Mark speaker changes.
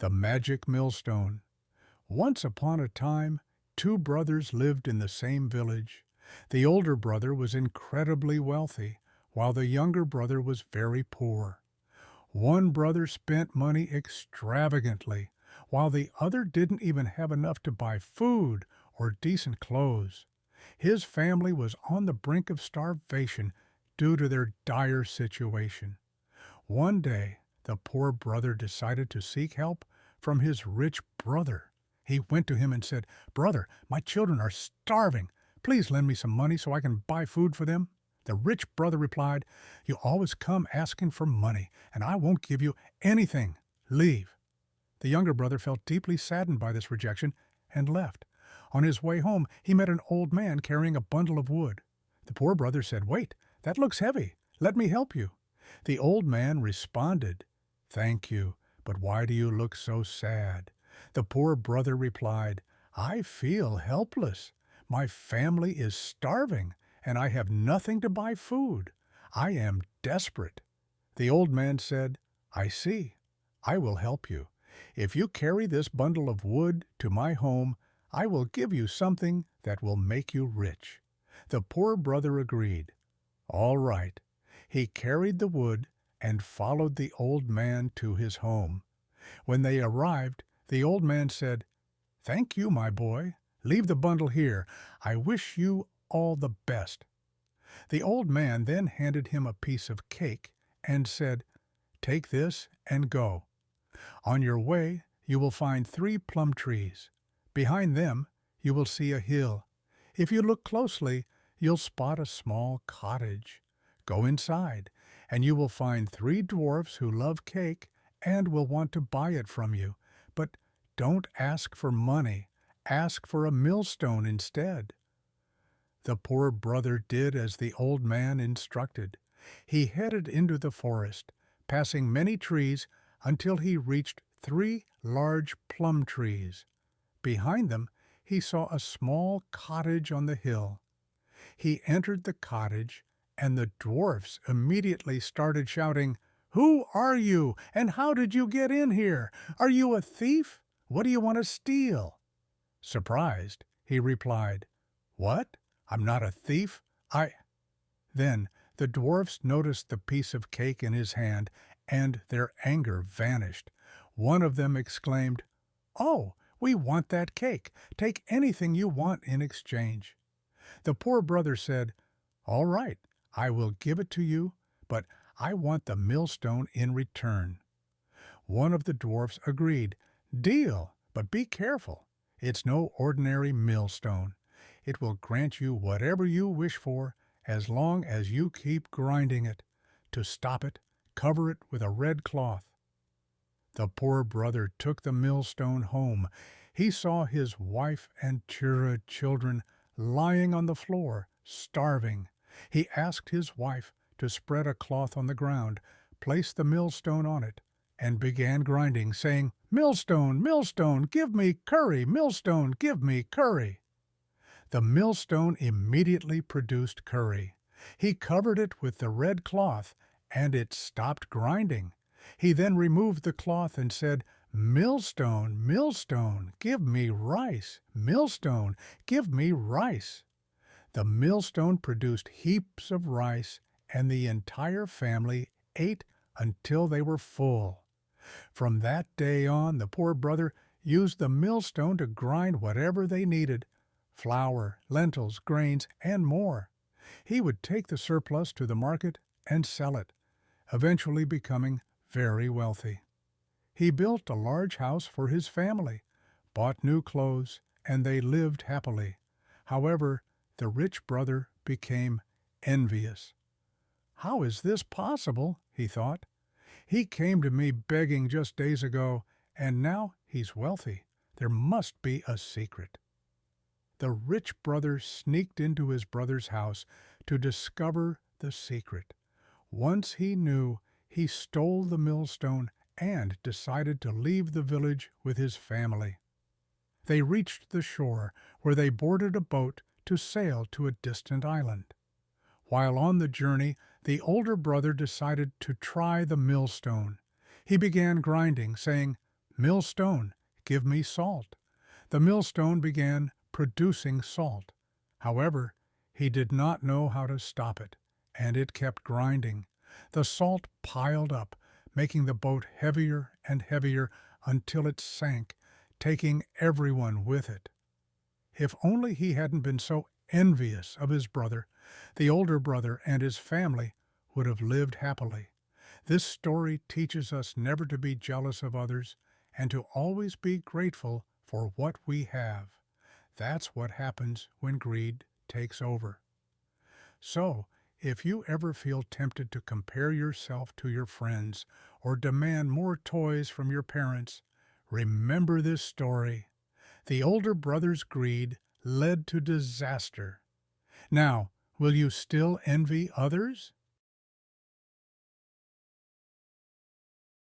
Speaker 1: The Magic Millstone. Once upon a time, two brothers lived in the same village. The older brother was incredibly wealthy, while the younger brother was very poor. One brother spent money extravagantly, while the other didn't even have enough to buy food or decent clothes. His family was on the brink of starvation due to their dire situation. One day, the poor brother decided to seek help from his rich brother. He went to him and said, "Brother, my children are starving. Please lend me some money so I can buy food for them." The rich brother replied, "You always come asking for money, and I won't give you anything. Leave." The younger brother felt deeply saddened by this rejection and left. On his way home, he met an old man carrying a bundle of wood. The poor brother said, "Wait, that looks heavy. Let me help you." The old man responded, "Thank you, but why do you look so sad?" The poor brother replied, "I feel helpless. My family is starving, and I have nothing to buy food. I am desperate." The old man said, "I see. I will help you. If you carry this bundle of wood to my home, I will give you something that will make you rich." The poor brother agreed. All right. He carried the wood and followed the old man to his home. When they arrived, the old man said, "Thank you, my boy. Leave the bundle here. I wish you all the best." The old man then handed him a piece of cake and said, "Take this and go. On your way, you will find 3 plum trees. Behind them, you will see a hill. If you look closely, you'll spot a small cottage. Go inside, and you will find 3 dwarfs who love cake and will want to buy it from you. But don't ask for money. Ask for a millstone instead." The poor brother did as the old man instructed. He headed into the forest, passing many trees until he reached 3 large plum trees. Behind them, he saw a small cottage on the hill. He entered the cottage, and the dwarfs immediately started shouting, "Who are you, and how did you get in here? Are you a thief? What do you want to steal?" Surprised, he replied, "What? I'm not a thief. Then the dwarfs noticed the piece of cake in his hand, and their anger vanished. One of them exclaimed, "Oh, we want that cake. Take anything you want in exchange." The poor brother said, "All right, I will give it to you, but I want the millstone in return." One of the dwarfs agreed, "Deal, but be careful. It's no ordinary millstone. It will grant you whatever you wish for, as long as you keep grinding it. To stop it, cover it with a red cloth." The poor brother took the millstone home. He saw his wife and children lying on the floor, starving. He asked his wife to spread a cloth on the ground, place the millstone on it, and began grinding, saying, "Millstone, millstone, give me curry! Millstone, give me curry!" The millstone immediately produced curry. He covered it with the red cloth, and it stopped grinding. He then removed the cloth and said, "Millstone, millstone, give me rice. Millstone, give me rice." The millstone produced heaps of rice, and the entire family ate until they were full. From that day on, the poor brother used the millstone to grind whatever they needed: flour, lentils, grains, and more. He would take the surplus to the market and sell it, eventually becoming very wealthy. He built a large house for his family, bought new clothes, and they lived happily. However, the rich brother became envious. "How is this possible?" he thought. "He came to me begging just days ago, and now he's wealthy. There must be a secret." The rich brother sneaked into his brother's house to discover the secret. Once he knew, he stole the millstone and decided to leave the village with his family. They reached the shore, where they boarded a boat to sail to a distant island. While on the journey, the older brother decided to try the millstone. He began grinding, saying, "Millstone, give me salt." The millstone began producing salt. However, he did not know how to stop it, and it kept grinding. The salt piled up, making the boat heavier and heavier until it sank, taking everyone with it. If only he hadn't been so envious of his brother, the older brother and his family would have lived happily. This story teaches us never to be jealous of others and to always be grateful for what we have. That's what happens when greed takes over. So, if you ever feel tempted to compare yourself to your friends or demand more toys from your parents, remember this story. The older brother's greed led to disaster. Now, will you still envy others?